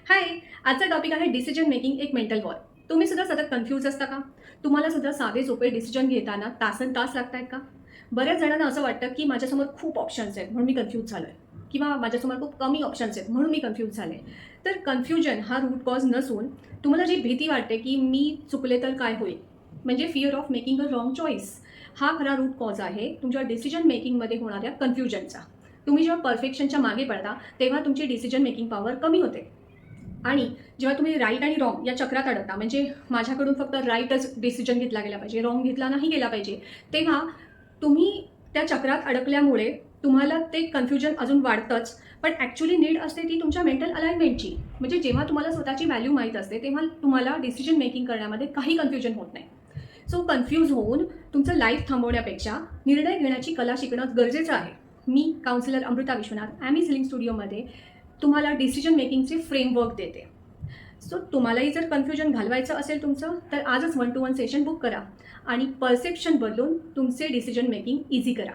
हाय. आजचा टॉपिक आहे decision making एक मेंटल वॉर. तुम्ही सुद्धा सतत कन्फ्यूज असता का? तुम्हाला सुद्धा साधे सोपे डिसिजन घेताना तासनतास लागतायत का? बऱ्याच जणांना असं वाटतं की माझ्यासमोर खूप ऑप्शन्स आहेत म्हणून मी कन्फ्यूज झालोय किंवा माझ्यासमोर खूप कमी ऑप्शन्स आहेत म्हणून मी कन्फ्यूज झाले. तर कन्फ्युजन हा रूट कॉज नसून तुम्हाला जी भीती वाटते की मी चुकले तर काय होईल, म्हणजे fear of making a wrong choice, हा खरा रूट कॉज आहे तुमच्या डिसिजन मेकिंगमध्ये होणाऱ्या कन्फ्युजनचा. तुम्ही जेव्हा परफेक्शनच्या मागे पडता तेव्हा तुमची डिसिजन मेकिंग पॉवर कमी होते. आणि जेव्हा तुम्ही राईट आणि रॉंग या चक्रात अडकता, म्हणजे माझ्याकडून फक्त राईटच डिसिजन घेतला गेला पाहिजे, रॉंग घेतला नाही गेला पाहिजे, तेव्हा तुम्ही त्या चक्रात अडकल्यामुळे तुम्हाला ते कन्फ्युजन अजून वाढतंच. पण ॲक्च्युअली नीड असते ती तुमच्या मेंटल अलाइनमेंटची. म्हणजे जेव्हा तुम्हाला स्वतःची व्हॅल्यू माहीत असते तेव्हा तुम्हाला डिसिजन मेकिंग करण्यामध्ये काही कन्फ्युजन होत नाही. सो कन्फ्यूज होऊन तुमचं लाईफ थांबवण्यापेक्षा निर्णय घेण्याची कला शिकणं गरजेचं आहे. मी counsellor Amruta Vishwanath Amy healing स्टुडिओमध्ये तुम्हाला डिसिजन मेकिंगचे फ्रेमवर्क देते. सो तुम्हालाही जर कन्फ्युजन घालवायचं असेल तुमचं, तर आजच 1 to 1 सेशन बुक करा आणि परसेप्शन बदलून तुमचे डिसिजन मेकिंग इझी करा.